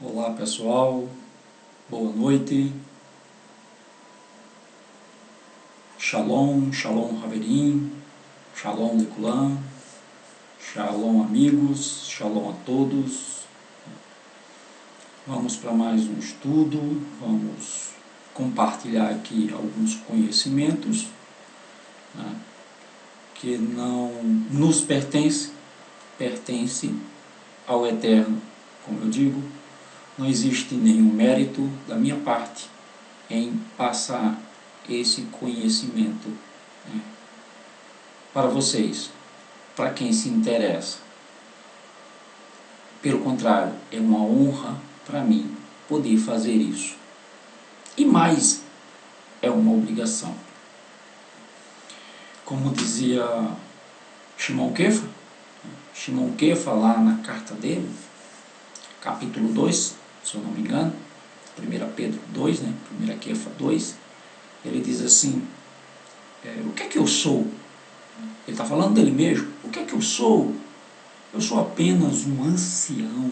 Olá pessoal, boa noite, Shalom, Shalom Haverim, Shalom Lekulam, Shalom amigos, Shalom a todos. Vamos para mais um estudo, vamos compartilhar aqui alguns conhecimentos, né, que não nos pertence ao Eterno, como eu digo. Não existe nenhum mérito da minha parte em passar esse conhecimento, né, para vocês, para quem se interessa. Pelo contrário, é uma honra para mim poder fazer isso. E mais, é uma obrigação. Como dizia Shimon Kefa lá na carta dele, capítulo 2, se eu não me engano, 1 Pedro 2, né? 1 Kefa 2, ele diz assim, o que é que eu sou? Ele está falando dele mesmo. O que é que eu sou? Eu sou apenas um ancião,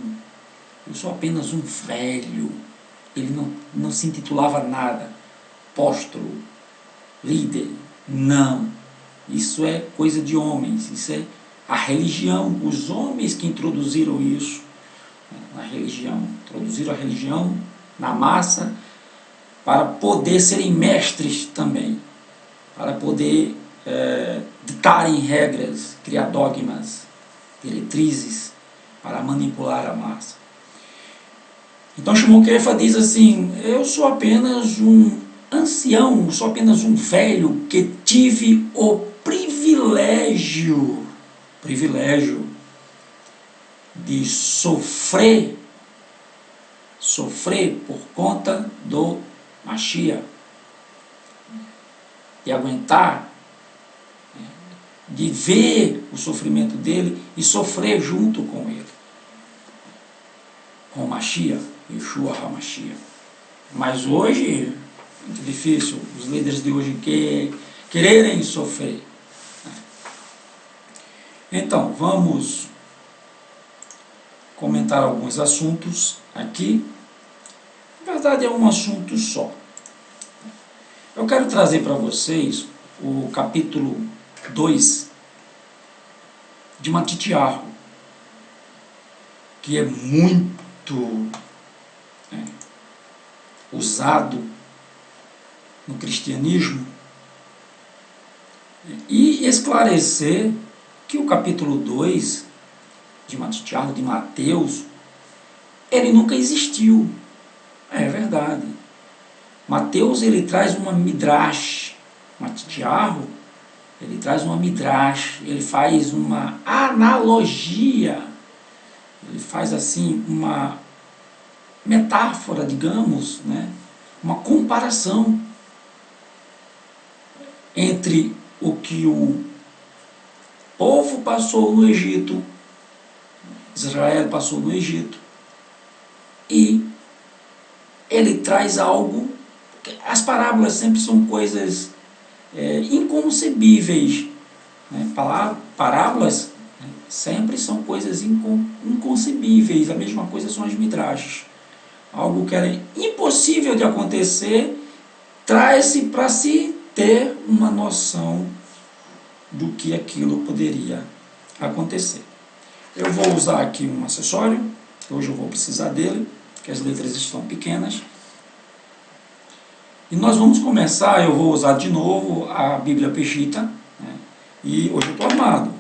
eu sou apenas um velho. Ele não se intitulava nada, apóstolo, líder, não. Isso é coisa de homens, isso é a religião, os homens que introduziram isso na religião, introduziram a religião na massa para poder serem mestres também, para poder ditarem regras, criar dogmas, diretrizes para manipular a massa. Então Shimon Kefa diz assim, eu sou apenas um ancião, sou apenas um velho que tive o privilégio de sofrer por conta do Mashiach, de aguentar, de ver o sofrimento dele e sofrer junto com ele, com o Mashiach, Yeshua HaMashiach. Mas hoje, muito difícil, os líderes de hoje quererem sofrer. Então, vamos comentar alguns assuntos aqui. Na verdade, é um assunto só. Eu quero trazer para vocês o capítulo 2 de Matitiarro, que é muito usado no cristianismo, e esclarecer que o capítulo 2 de Matitiarro, de Mateus, ele nunca existiu. É verdade. Mateus, ele traz uma midrash. Matitiarro, ele traz uma midrash, ele faz uma analogia, ele faz assim uma metáfora, digamos, né? Uma comparação entre o que o povo passou no Egito, Israel passou no Egito, e ele traz algo, as parábolas sempre são coisas inconcebíveis, né? Parábolas sempre são coisas inconcebíveis, a mesma coisa são as midrashes, algo que era impossível de acontecer, traz-se para se ter uma noção do que aquilo poderia acontecer. Eu vou usar aqui um acessório, hoje eu vou precisar dele, que as letras estão pequenas. E nós vamos começar, eu vou usar de novo a Bíblia Peshitta, né? E hoje eu estou armado.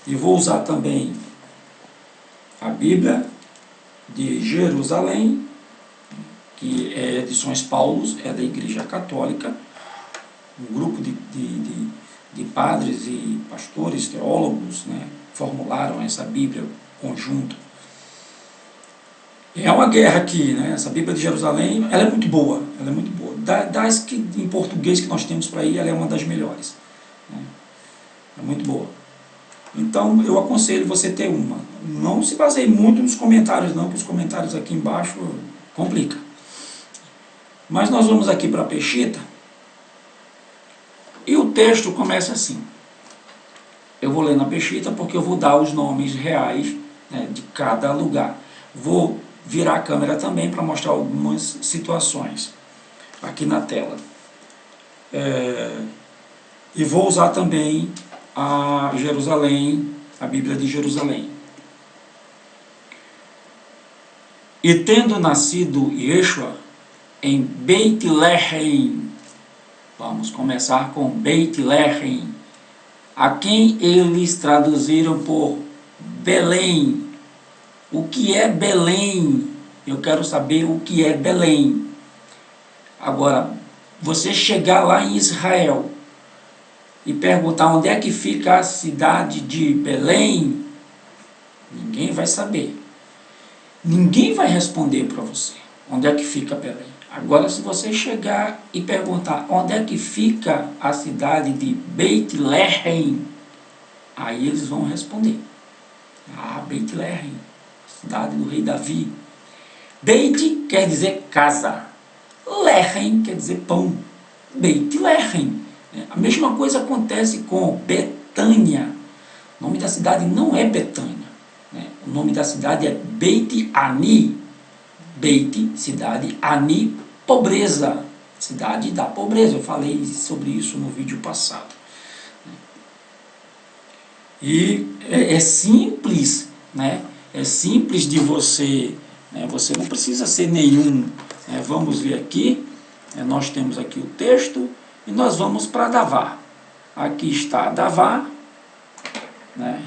E vou usar também a Bíblia de Jerusalém, que é Edições Paulus, é da Igreja Católica, um grupo de padres e pastores, teólogos, né, formularam essa Bíblia conjunto. É uma guerra aqui, né? Essa Bíblia de Jerusalém, ela é muito boa, das que em português que nós temos para aí, ela é uma das melhores, né? É muito boa. Então, eu aconselho você ter uma. Não se baseie muito nos comentários não, porque os comentários aqui embaixo complica. Mas nós vamos aqui para a Peshitta, e o texto começa assim. Eu vou ler na Peshitta porque eu vou dar os nomes reais, né, de cada lugar. Vou virar a câmera também para mostrar algumas situações aqui na tela. E vou usar também a Jerusalém, a Bíblia de Jerusalém. E tendo nascido Yeshua em Beit Lehem, vamos começar com Beit Lehem, a quem eles traduziram por Belém. O que é Belém? Eu quero saber o que é Belém. Agora, você chegar lá em Israel e perguntar onde é que fica a cidade de Belém, ninguém vai saber. Ninguém vai responder para você onde é que fica Belém. Agora, se você chegar e perguntar onde é que fica a cidade de Beit Lehem, aí eles vão responder. Beit Lehem, cidade do rei Davi. Beit quer dizer casa. Lehem quer dizer pão. Beit Lehem. A mesma coisa acontece com Betânia. O nome da cidade não é Betânia. O nome da cidade é Beit Ani. Beit, cidade, Ani, pobreza. Cidade da pobreza. Eu falei sobre isso no vídeo passado. E é simples, né? É simples de você, né? Você não precisa ser nenhum. Vamos ver aqui. Nós temos aqui o texto e nós vamos para Davá. Aqui está Davá, né?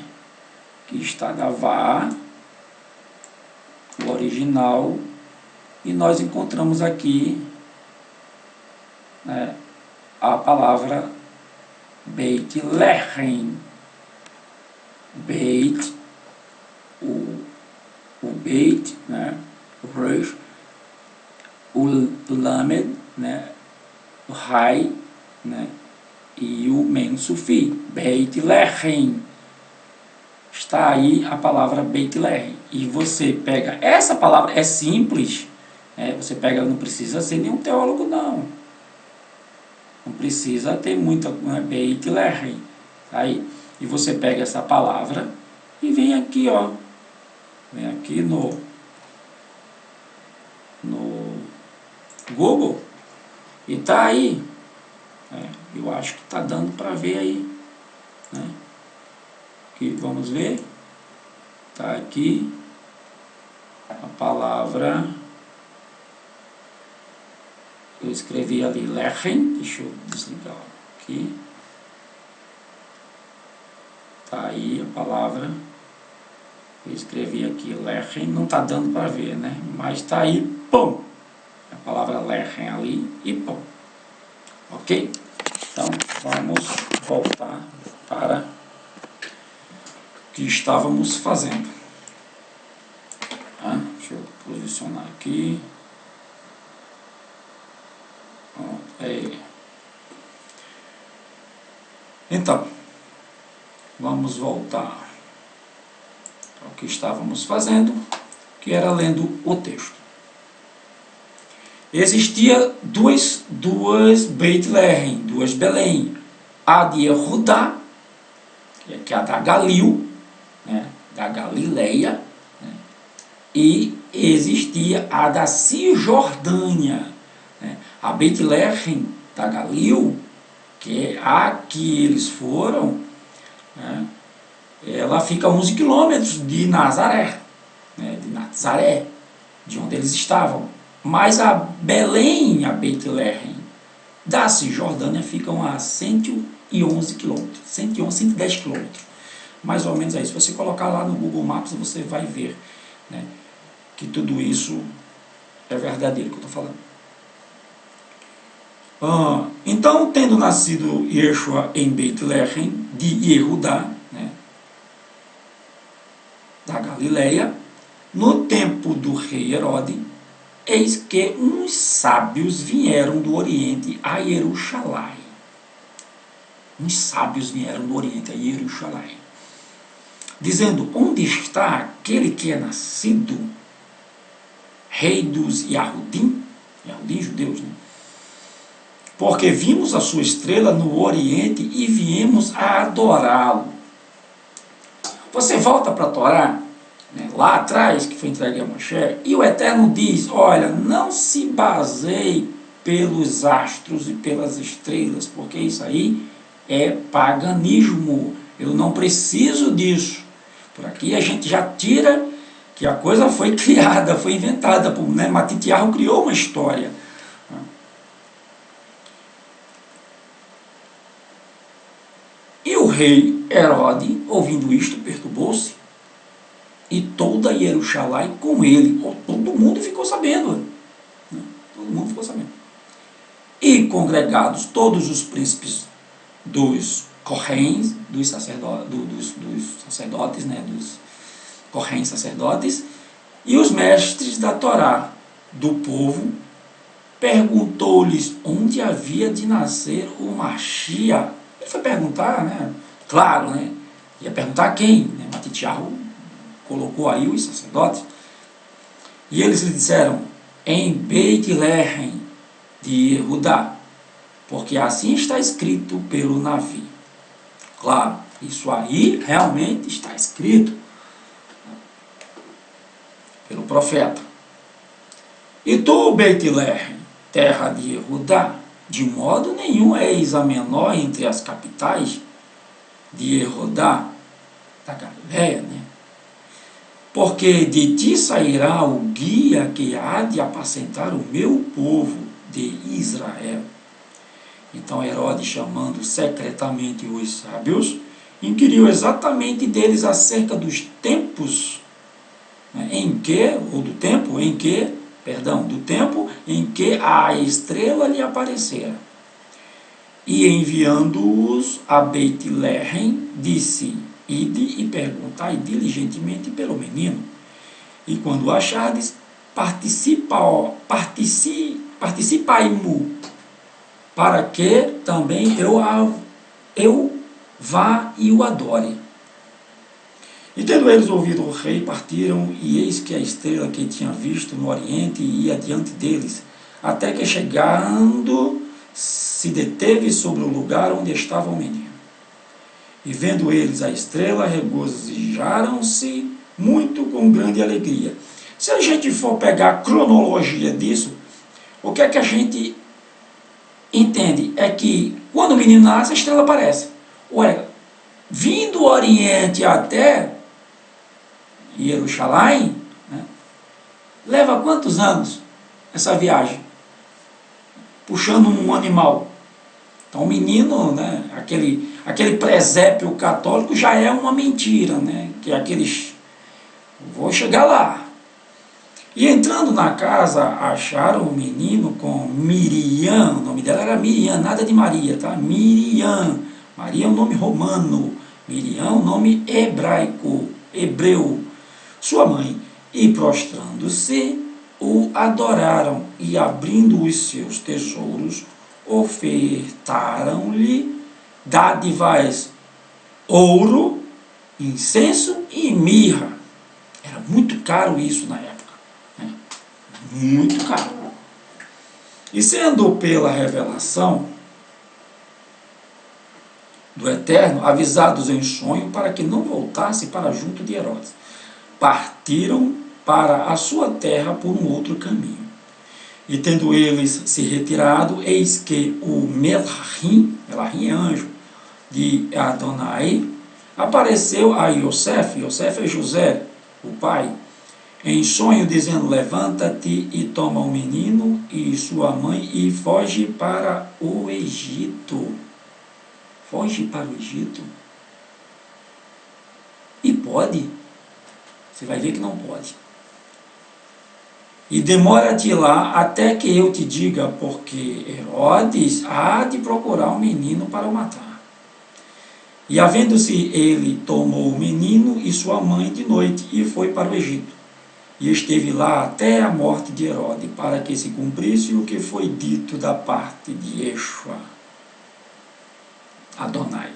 Aqui está Davá, o original, e nós encontramos aqui, né, a palavra Beit Lehem. Beit, o Beit, né, o Resh, o Lamed, né, o Rai, né, e o Mem Sufi, Beit Lehem. Está aí a palavra Beit Lehem. E você pega, essa palavra é simples, você pega, não precisa ser nenhum teólogo não. Não precisa ter muita, Beit Lehem. Aí, e você pega essa palavra e vem aqui, ó. Vem aqui no Google e tá aí. Eu acho que tá dando para ver aí, né? Aqui, vamos ver. Tá aqui a palavra. Eu escrevi ali Lehem. Deixa eu desligar aqui. Tá aí a palavra. Eu escrevi aqui Lehem. Não tá dando para ver, né? Mas tá aí, pum. A palavra Lehem ali e pum. Ok? Então, vamos voltar para que estávamos fazendo. Deixa eu posicionar aqui. Então, vamos voltar ao que estávamos fazendo, que era lendo o texto. Existia duas Beit Lehem, duas Belém. A de Yehudá, que é a da Galil, né, da Galileia, né, e existia a da Cisjordânia, né, a Beit Lehem da Galil, que é a que eles foram, né, ela fica a 11 quilômetros de Nazaré, né, de onde eles estavam. Mas a Belém, a Beit Lehem da Cisjordânia, ficam a 111 quilômetros, 110 quilômetros. Mais ou menos aí. Se você colocar lá no Google Maps, você vai ver, né, que tudo isso é verdadeiro que eu estou falando. Então, tendo nascido Yeshua em Beit Lehem de Yehudá, né, da Galileia, no tempo do rei Herodes, eis que uns sábios vieram do Oriente a Jerusalém. Uns sábios vieram do Oriente a Jerusalém, dizendo: onde está aquele que é nascido rei dos Yahudim? Yahudim, judeus, né? Porque vimos a sua estrela no Oriente e viemos a adorá-lo. Você volta para a Torá, né, lá atrás, que foi entregue a Moshe, e o Eterno diz, olha, não se baseie pelos astros e pelas estrelas, porque isso aí é paganismo, eu não preciso disso. Por aqui a gente já tira que a coisa foi criada, foi inventada, né? Matitiarro criou uma história. E o rei Herode, ouvindo isto, perturbou-se, e toda Jerusalém com ele. Todo mundo ficou sabendo. Né? Todo mundo ficou sabendo. E congregados todos os príncipes dos Correns, dos sacerdotes, né? Dos Correns sacerdotes, e os mestres da Torá do povo, perguntou-lhes onde havia de nascer o Mashiach. Ele foi perguntar, né? Claro, né? Ia perguntar a quem? Né? Matitiarro colocou aí os sacerdotes. E eles lhe disseram, em Beit Lehem de Judá, porque assim está escrito pelo Navi. Claro, isso aí realmente está escrito pelo profeta. E tu, Beit Lehem, terra de Judá, de modo nenhum és a menor entre as capitais de Judá, da Galileia, né? Porque de ti sairá o guia que há de apacentar o meu povo de Israel. Então Herodes, chamando secretamente os sábios, inquiriu exatamente deles acerca dos tempos, né, do tempo em que a estrela lhe aparecera. E enviando-os a Beit Lehem, disse, ide e perguntai diligentemente pelo menino, e quando o achardes, participai-mo, para que também eu vá e o adore. E tendo eles ouvido o rei, partiram, e eis que a estrela que tinha visto no oriente ia diante deles, até que chegando se deteve sobre o lugar onde estava o menino. E vendo eles a estrela, regozijaram-se muito com grande alegria. Se a gente for pegar a cronologia disso, o que é que a gente entende? É que quando o menino nasce, a estrela aparece. Ué, vindo do Oriente até Jerusalém, né, leva quantos anos essa viagem? Puxando um animal. Então o menino, né, aquele presépio católico já é uma mentira, né, que é aqueles... Vou chegar lá. E entrando na casa, acharam o menino com Miriam, o nome dela era Miriam, nada de Maria, tá? Miriam. Maria é um nome romano, Miriam é um nome hebreu, sua mãe. E prostrando-se, o adoraram, e abrindo os seus tesouros, ofertaram-lhe dádivas, ouro, incenso e mirra. Era muito caro isso na época, né? Muito caro. E sendo pela revelação do Eterno, avisados em sonho, para que não voltasse para junto de Herodes, partiram para a sua terra por um outro caminho. E tendo eles se retirado, eis que o Melahim é anjo, de Adonai, apareceu a Yosef é José, o pai, em sonho, dizendo, levanta-te e toma o menino e sua mãe e foge para o Egito. Foge para o Egito? E pode? Você vai ver que não pode. E demora-te lá até que eu te diga, porque Herodes há de procurar o menino para o matar. E havendo-se ele, tomou o menino e sua mãe de noite e foi para o Egito. E esteve lá até a morte de Herodes, para que se cumprisse o que foi dito da parte de Yeshua, Adonai.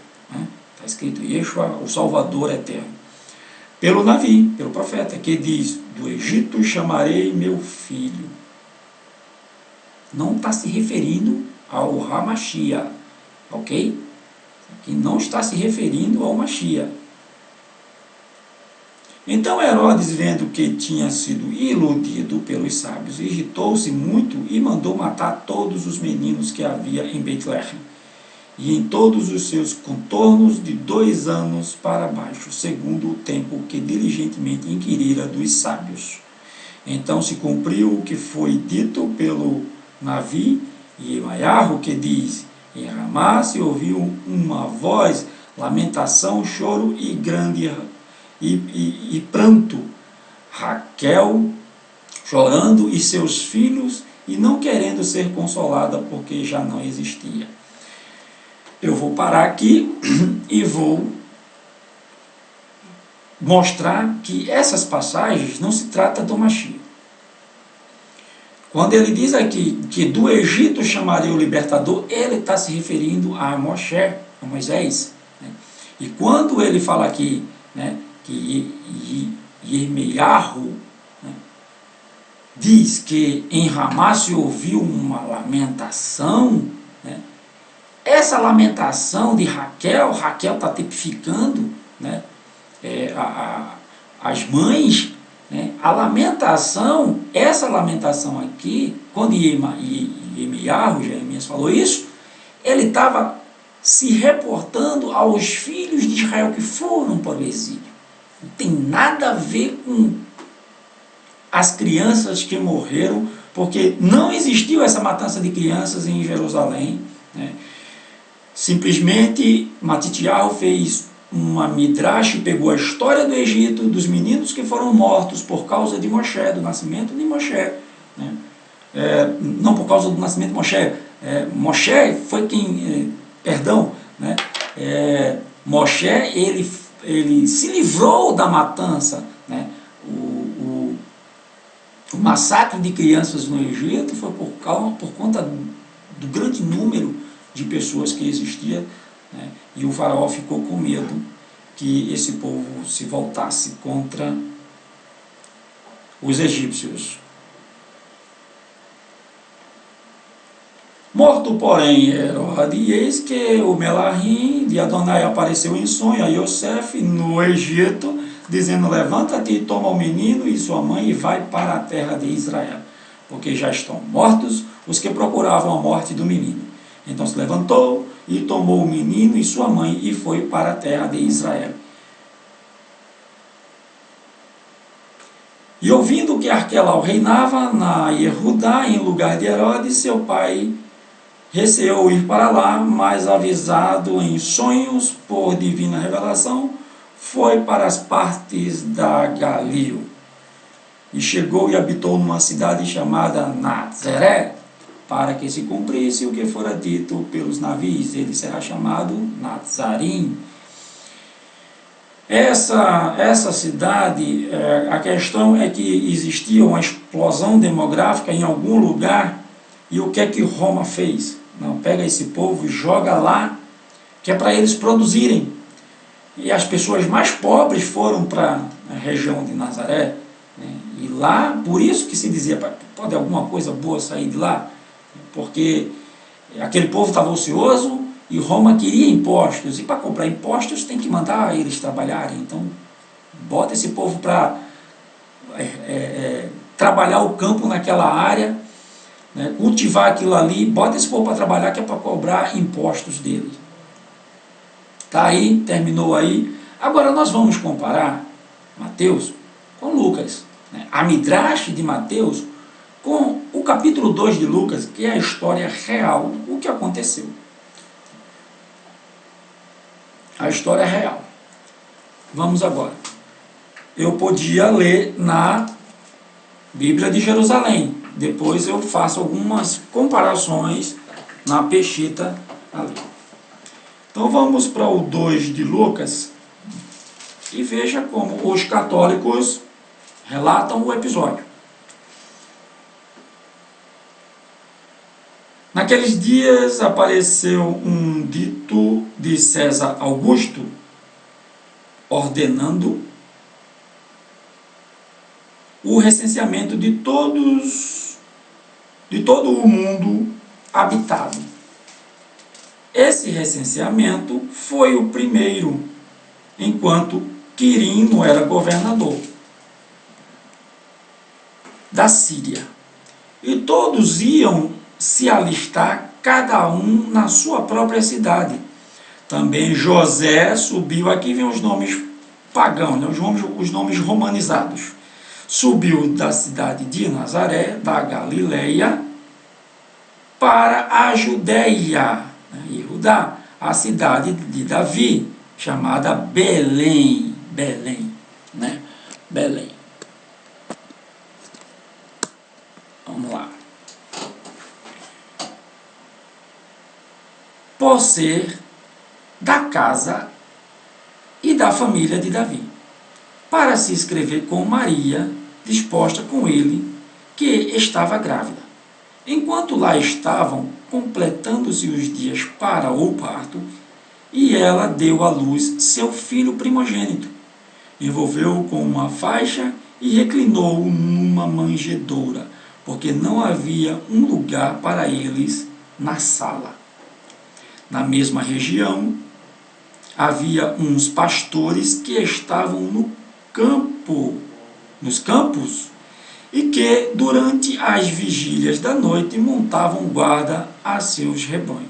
Está escrito Yeshua, o Salvador eterno. Pelo Navi, pelo profeta, que diz, do Egito chamarei meu filho. Não está se referindo ao Hamashia, ok? Que não está se referindo ao Mashiach. Então Herodes, vendo que tinha sido iludido pelos sábios, irritou-se muito e mandou matar todos os meninos que havia em Betleém, e em todos os seus contornos de 2 anos para baixo, segundo o tempo que diligentemente inquirira dos sábios. Então se cumpriu o que foi dito pelo Navi Yirmiyahu, que diz: em Ramá se ouviu uma voz, lamentação, choro e grande e pranto, Raquel chorando e seus filhos, e não querendo ser consolada porque já não existia. Eu vou parar aqui e vou mostrar que essas passagens não se trata do Mashiach. Quando ele diz aqui que do Egito chamaria o libertador, ele está se referindo a Moshe, a Moisés, né? E quando ele fala aqui, né, que Yirmiyahu, né, diz que em Ramá se ouviu uma lamentação, né, essa lamentação de Raquel está tipificando, né, as mães, né, a lamentação, essa lamentação aqui, quando Yirmiyahu, Jeremias falou isso, ele estava se reportando aos filhos de Israel que foram para o exílio. Não tem nada a ver com as crianças que morreram, porque não existiu essa matança de crianças em Jerusalém, né? Simplesmente Matityahu fez uma midrash, pegou a história do Egito, dos meninos que foram mortos por causa de Moshe, do nascimento de Moshe, né? Não por causa do nascimento de Moshe, Moshe foi quem, né? Moshe, ele se livrou da matança, né? O massacre de crianças no Egito foi por conta do grande número de pessoas que existia, né? E o faraó ficou com medo que esse povo se voltasse contra os egípcios. Morto, porém, Herodes, e eis que o Melahim de Adonai apareceu em sonho a Yosef no Egito, dizendo: levanta-te e toma o menino e sua mãe e vai para a terra de Israel, porque já estão mortos os que procuravam a morte do menino. Então se levantou e tomou o menino e sua mãe e foi para a terra de Israel. E ouvindo que Arquelau reinava na Yehudá, em lugar de Herodes, seu pai receou ir para lá, mas avisado em sonhos por divina revelação, foi para as partes da Galil. E chegou e habitou numa cidade chamada Nazaré, para que se cumprisse o que fora dito pelos navios, ele será chamado Nazarim. Essa cidade, a questão é que existia uma explosão demográfica em algum lugar, e o que é que Roma fez? Não, pega esse povo e joga lá, que é para eles produzirem. E as pessoas mais pobres foram para a região de Nazaré, né? E lá, por isso que se dizia, pode alguma coisa boa sair de lá? Porque aquele povo estava ocioso e Roma queria impostos, e para comprar impostos tem que mandar eles trabalharem. Então bota esse povo para trabalhar o campo naquela área, né, cultivar aquilo ali, bota esse povo para trabalhar, que é para cobrar impostos deles. Tá aí, terminou aí. Agora nós vamos comparar Mateus com Lucas, né? A Midrash de Mateus com o capítulo 2 de Lucas, que é a história real, o que aconteceu. A história real. Vamos agora. Eu podia ler na Bíblia de Jerusalém. Depois eu faço algumas comparações na Peshita ali. Então vamos para o 2 de Lucas e veja como os católicos relatam o episódio. Naqueles dias apareceu um dito de César Augusto, ordenando o recenseamento de todo o mundo habitado. Esse recenseamento foi o primeiro, enquanto Quirino era governador. da Síria. E todos iam se alistar, cada um na sua própria cidade. Também José subiu, aqui vem os nomes pagãos, né, os nomes romanizados. Subiu da cidade de Nazaré, da Galileia, para a Judéia, né, e Judá, a cidade de Davi, chamada Belém. Belém, né? Belém. Vamos lá. Por ser da casa e da família de Davi, para se escrever com Maria, disposta com ele, que estava grávida. Enquanto lá estavam, completando-se os dias para o parto, e ela deu à luz seu filho primogênito. Envolveu-o com uma faixa e reclinou-o numa manjedoura, porque não havia um lugar para eles na sala. Na mesma região, havia uns pastores que estavam nos campos, e que, durante as vigílias da noite, montavam guarda a seus rebanhos.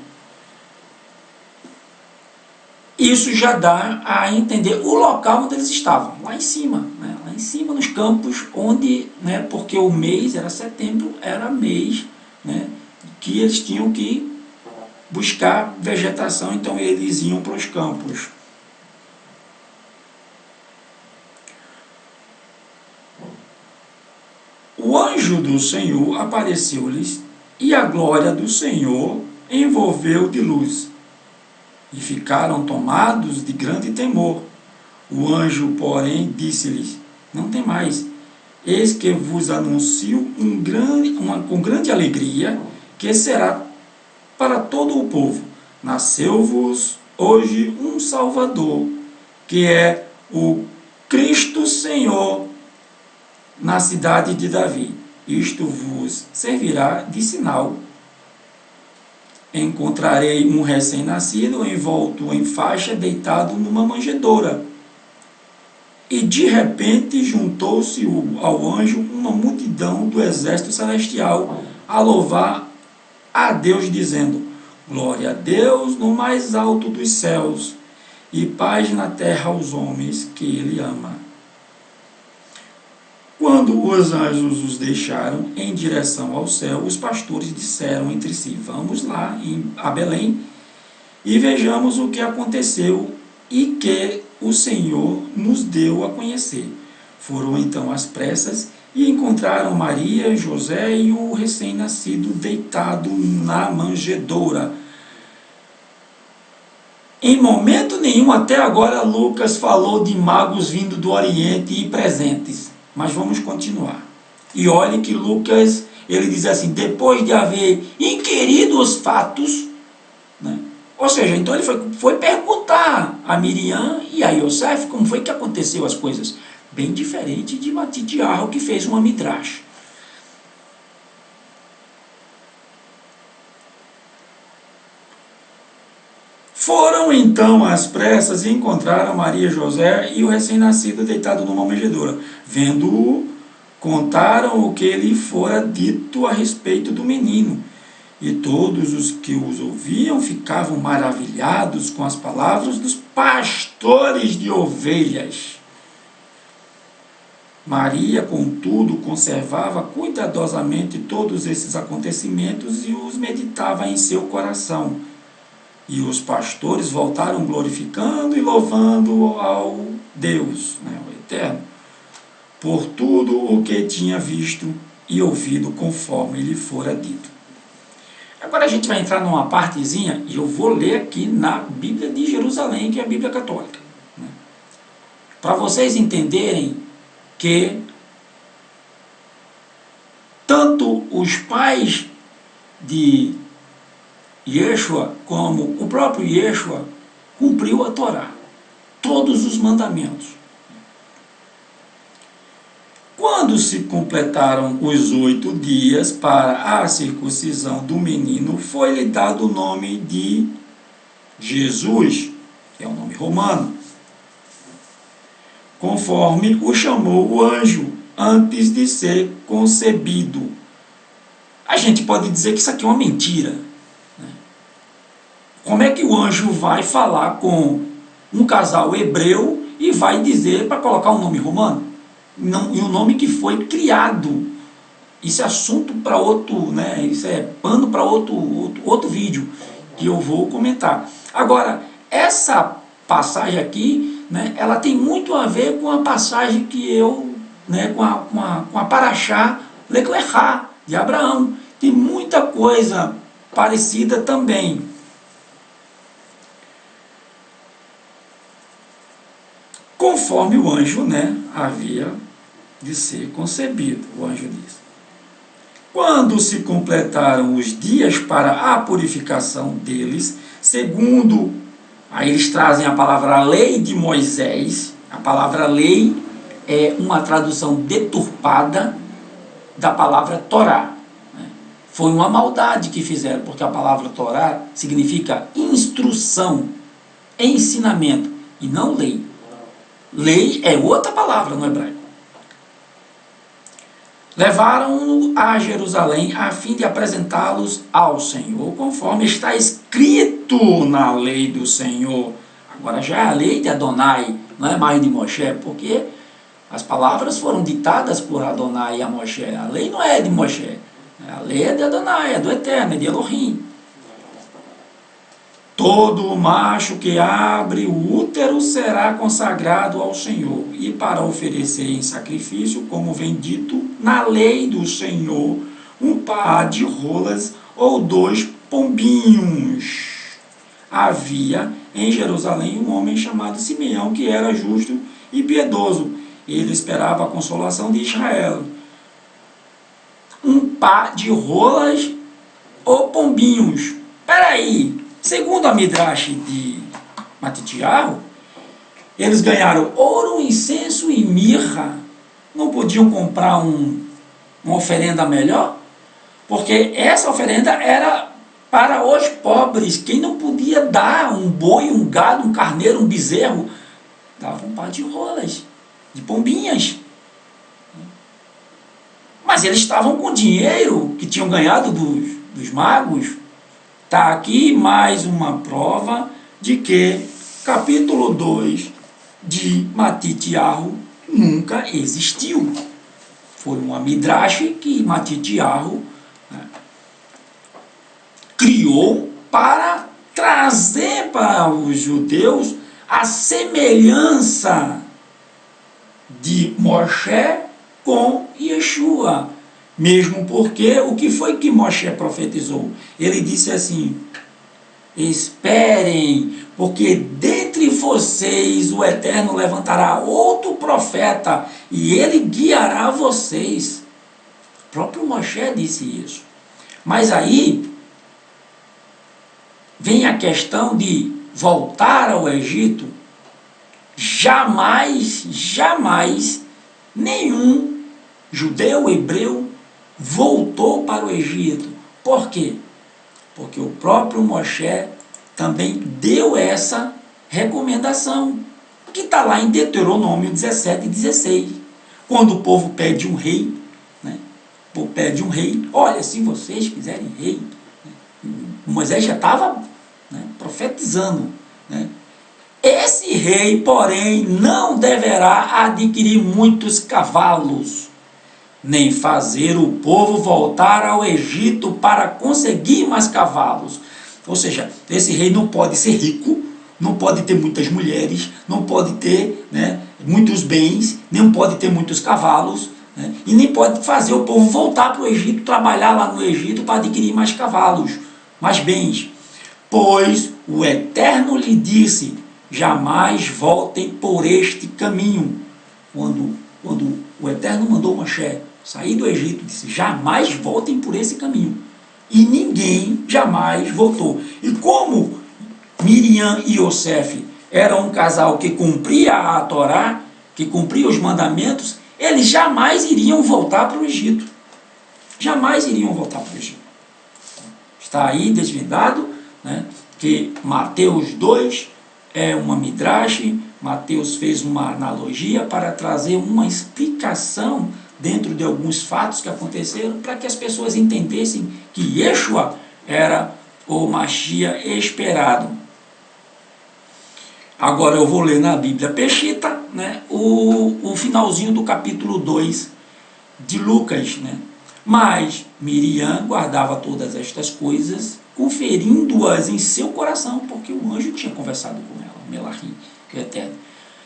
Isso já dá a entender o local onde eles estavam, lá em cima, né? Lá em cima nos campos, onde, né, porque o mês era setembro, era mês, né, que eles tinham que buscar vegetação, então eles iam para os campos. O anjo do Senhor apareceu-lhes, e a glória do Senhor envolveu de luz, e ficaram tomados de grande temor. O anjo, porém, disse-lhes: não temais, eis que vos anuncio com grande alegria, que será para todo o povo. Nasceu-vos hoje um Salvador, que é o Cristo Senhor, na cidade de Davi. Isto vos servirá de sinal. Encontrarei um recém-nascido envolto em faixa, deitado numa manjedoura. E de repente juntou-se ao anjo uma multidão do exército celestial a louvar a Deus, dizendo: glória a Deus no mais alto dos céus, e paz na terra aos homens que ele ama. Quando os anjos os deixaram em direção ao céu, os pastores disseram entre si: vamos lá a Belém e vejamos o que aconteceu e que o Senhor nos deu a conhecer. Foram então às pressas e encontraram Maria, José e o recém-nascido deitado na manjedoura. Em momento nenhum até agora Lucas falou de magos vindo do Oriente e presentes. Mas vamos continuar. E olhe que Lucas, ele diz assim: depois de haver inquirido os fatos, né? Ou seja, então ele foi perguntar a Miriam e a Yosef como foi que aconteceu as coisas. Bem diferente de Matitiarro, que fez uma midrash. Foram então às pressas e encontraram Maria, José e o recém-nascido deitado numa manjedoura. Vendo-o, contaram o que lhe fora dito a respeito do menino. E todos os que os ouviam ficavam maravilhados com as palavras dos pastores de ovelhas. Maria, contudo, conservava cuidadosamente todos esses acontecimentos e os meditava em seu coração. E os pastores voltaram glorificando e louvando ao Deus, né, o Eterno, por tudo o que tinha visto e ouvido conforme lhe fora dito. Agora a gente vai entrar numa partezinha, e eu vou ler aqui na Bíblia de Jerusalém, que é a Bíblia Católica, né, para vocês entenderem que tanto os pais de Yeshua, como o próprio Yeshua, cumpriu a Torá, todos os mandamentos. Quando se completaram os 8 dias para a circuncisão do menino, foi-lhe dado o nome de Jesus, que é o nome romano, conforme o chamou o anjo. antes de ser concebido. A gente pode dizer que isso aqui é uma mentira. Como é que o anjo vai falar com um casal hebreu e vai dizer para colocar um nome romano? Não, e um nome que foi criado. Isso é assunto para outro, né? Isso é pano para outro vídeo que eu vou comentar. Agora, essa passagem aqui, né, ela tem muito a ver com a passagem que eu, né, com a Paraxá Lech Lechá, de Abraão. Tem muita coisa parecida também. Conforme o anjo, né, havia de ser concebido, o anjo diz. Quando se completaram os dias para a purificação deles, segundo, aí eles trazem a palavra lei de Moisés. A palavra lei é uma tradução deturpada da palavra Torá. Foi uma maldade que fizeram, porque a palavra Torá significa instrução, ensinamento, e não lei. Lei é outra palavra no hebraico. Levaram-no a Jerusalém a fim de apresentá-los ao Senhor, conforme está escrito na lei do Senhor. Agora já é a lei de Adonai, não é mais de Moshe, porque as palavras foram ditadas por Adonai a Moshe. A lei não é de Moshe, a lei é de Adonai, é do Eterno, é de Elohim. Todo macho que abre o útero será consagrado ao Senhor, e para oferecer em sacrifício, como vem dito na lei do Senhor, um par de rolas ou 2 pombinhos. Havia em Jerusalém um homem chamado Simeão, que era justo e piedoso. Ele esperava a consolação de Israel. Um par de rolas ou pombinhos. Peraí! Segundo a Midrash de Matitiyahu, eles ganharam ouro, incenso e mirra. Não podiam comprar uma oferenda melhor? Porque essa oferenda era para os pobres. Quem não podia dar um boi, um gado, um carneiro, um bezerro, dava um par de rolas, de pombinhas. Mas eles estavam com dinheiro que tinham ganhado dos magos. Está aqui mais uma prova de que capítulo 2 de Matitiyahu nunca existiu. Foi uma midrash que Matitiyahu, né, criou para trazer para os judeus a semelhança de Moshe com Yeshua. Mesmo porque, o que foi que Moshe profetizou? Ele disse assim: esperem, porque dentre vocês o Eterno levantará outro profeta, e ele guiará vocês. O próprio Moshe disse isso. Mas aí vem a questão de voltar ao Egito. Jamais nenhum judeu, hebreu, voltou para o Egito. Por quê? Porque o próprio Moshe também deu essa recomendação, que está lá em Deuteronômio 17:16. Quando o povo pede um rei, né? O povo pede um rei, olha, se vocês quiserem rei, né? Moisés já estava, né, profetizando, né? Esse rei, porém, não deverá adquirir muitos cavalos, nem fazer o povo voltar ao Egito para conseguir mais cavalos. Ou seja, esse rei não pode ser rico, não pode ter muitas mulheres, não pode ter, né, muitos bens, nem pode ter muitos cavalos, né, e nem pode fazer o povo voltar para o Egito, trabalhar lá no Egito para adquirir mais cavalos, mais bens. Pois o Eterno lhe disse: jamais voltem por este caminho. Quando o Eterno mandou Moshe sair do Egito, disse: jamais voltem por esse caminho. E ninguém jamais voltou. E como Miriam e Yosef eram um casal que cumpria a Torá, que cumpria os mandamentos, eles jamais iriam voltar para o Egito. Jamais iriam voltar para o Egito. Está aí desvendado, né, que Mateus 2 é uma midrash. Mateus fez uma analogia para trazer uma explicação dentro de alguns fatos que aconteceram, para que as pessoas entendessem que Yeshua era o Mashiach esperado. Agora eu vou ler na Bíblia Peshitta, né, o finalzinho do capítulo 2 de Lucas, né? Mas Miriam guardava todas estas coisas, conferindo-as em seu coração, porque o anjo tinha conversado com ela, o Melahim, que é eterno.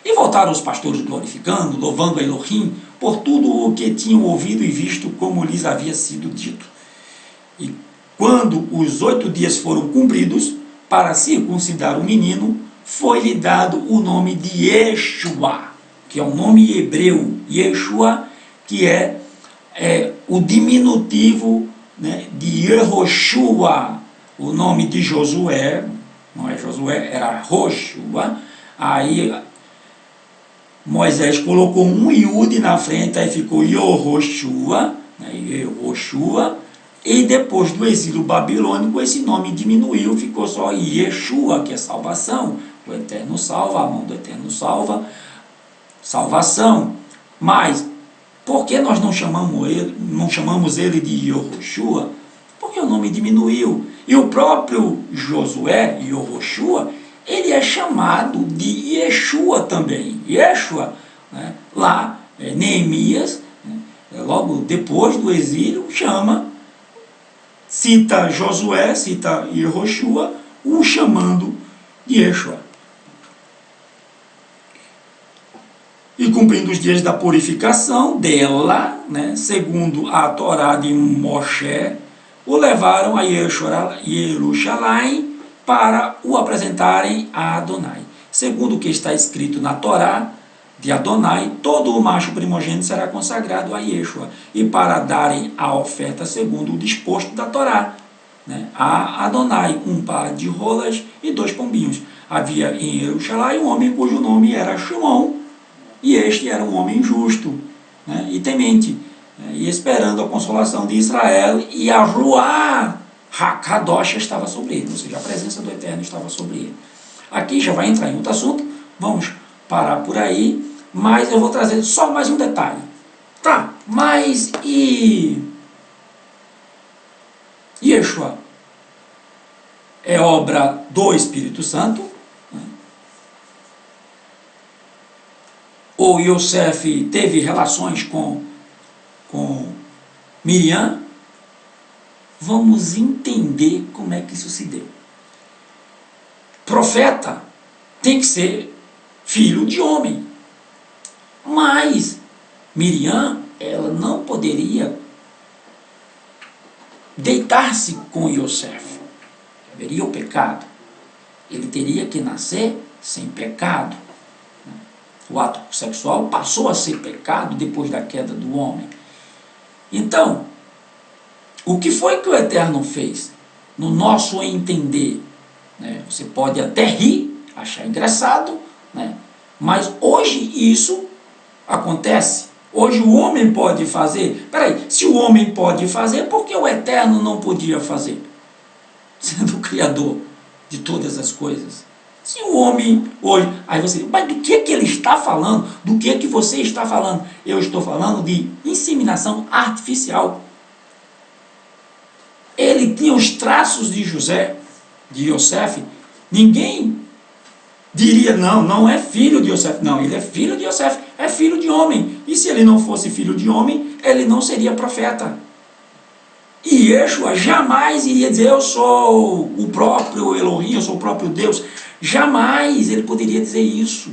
E voltaram os pastores glorificando, louvando a Elohim por tudo o que tinham ouvido e visto, como lhes havia sido dito. E quando os 8 dias foram cumpridos, para circuncidar o menino, foi-lhe dado o nome de Yeshua, que é um nome hebreu, Yeshua, que é o diminutivo, né, de Yehoshua, o nome de Josué, não é Josué, era Joshua. Aí Moisés colocou um Yud na frente, aí ficou Yehoshua, né, Yehoshua, e depois do exílio babilônico esse nome diminuiu, ficou só Yeshua, que é salvação, o Eterno salva, a mão do Eterno salva, salvação. Mas por que nós não chamamos ele de Yehoshua? Porque o nome diminuiu. E o próprio Josué, Yehoshua, ele é chamado de Yeshua também. Yeshua, né? Lá, Neemias, né? Logo depois do exílio, cita Josué, cita Yehoshua, o chamando de Yeshua. E cumprindo os dias da purificação dela, né, segundo a Torá de Moshe, o levaram a Jerusalém para o apresentarem a Adonai. Segundo o que está escrito na Torá de Adonai, todo o macho primogênito será consagrado a Yeshua, e para darem a oferta segundo o disposto da Torá, né, a Adonai, 1 par de rolas e 2 pombinhos. Havia em Jerusalém um homem cujo nome era Shimon, e este era um homem justo, né, e temente, né, e esperando a consolação de Israel, e a Ruá HaKadosh estava sobre ele, ou seja, a presença do Eterno estava sobre ele. Aqui já vai entrar em outro assunto, vamos parar por aí, mas eu vou trazer só mais um detalhe. Tá, mas e Yeshua é obra do Espírito Santo? Ou Yosef teve relações com Miriam? Vamos entender como é que isso se deu. Profeta tem que ser filho de homem. Mas Miriam, ela não poderia deitar-se com Yosef. Haveria o pecado. Ele teria que nascer sem pecado. O ato sexual passou a ser pecado depois da queda do homem. Então, o que foi que o Eterno fez? No nosso entender, né? Você pode até rir, achar engraçado, né? Mas hoje isso acontece. Hoje o homem pode fazer. Peraí, se o homem pode fazer, por que o Eterno não podia fazer? Sendo o Criador de todas as coisas. Se o homem hoje... Aí você... Mas do que ele está falando? Do que você está falando? Eu estou falando de inseminação artificial. Ele tinha os traços de José, de Yosef. Ninguém diria, não é filho de Yosef. Não, ele é filho de Yosef, é filho de homem. E se ele não fosse filho de homem, ele não seria profeta. E Yeshua jamais iria dizer, eu sou o próprio Elohim, eu sou o próprio Deus. Jamais ele poderia dizer isso.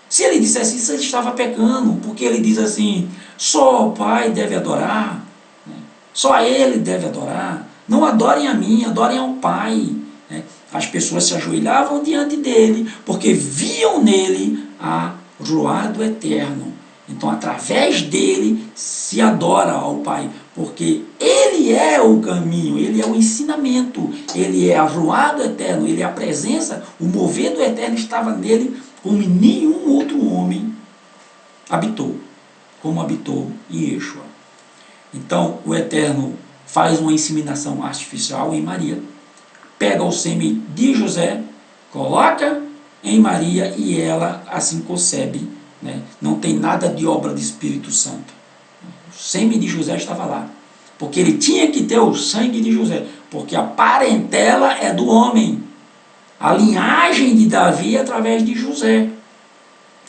Se ele dissesse isso, ele estava pecando, porque ele diz assim, só o Pai deve adorar, né? Só ele deve adorar. Não adorem a mim, adorem ao Pai. Né? As pessoas se ajoelhavam diante dele, porque viam nele a Ruá do Eterno. Então, através dele, se adora ao Pai, porque ele é o caminho, ele é o ensinamento, ele é a Ruá do Eterno, ele é a presença, o mover do Eterno estava nele, como nenhum outro homem habitou, como habitou Yeshua. Então, o Eterno faz uma inseminação artificial em Maria, pega o sêmen de José, coloca em Maria e ela assim concebe. Né? Não tem nada de obra do Espírito Santo. sêmen de José estava lá. Porque ele tinha que ter o sangue de José, porque a parentela é do homem. A linhagem de Davi é através de José.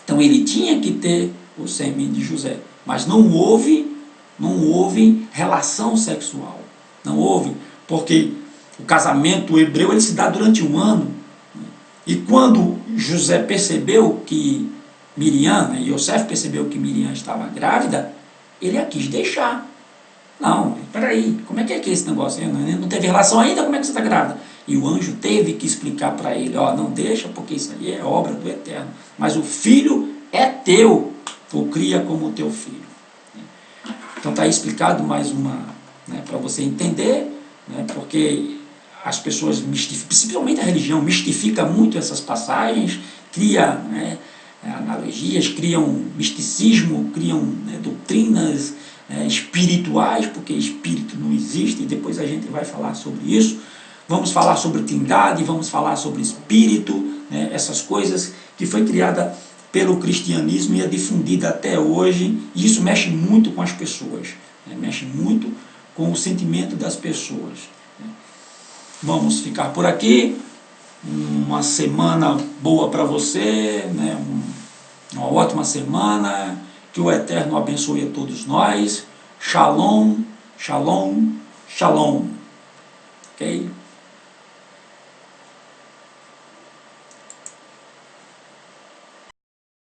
Então ele tinha que ter o sêmen de José. Mas não houve relação sexual. Não houve, porque o casamento hebreu ele se dá durante um ano. E quando José percebeu que Miriam, Yosef percebeu que Miriam estava grávida, ele a quis deixar. Não, peraí, como é que é esse negócio? Não teve relação ainda, como é que você está grávida? E o anjo teve que explicar para ele, não deixa, porque isso aí é obra do Eterno. Mas o filho é teu, o cria como teu filho. Então está aí explicado mais uma, para você entender, porque as pessoas mistificam, principalmente a religião, mistifica muito essas passagens, cria analogias, criam misticismo, criam doutrinas espirituais, porque espírito não existe, e depois a gente vai falar sobre isso. Vamos falar sobre trindade, vamos falar sobre espírito, essas coisas que foi criada pelo cristianismo e é difundida até hoje, e isso mexe muito com as pessoas, mexe muito com o sentimento das pessoas. Vamos ficar por aqui, uma semana boa para você, uma ótima semana, que o Eterno abençoe a todos nós. Shalom, shalom, shalom. Ok?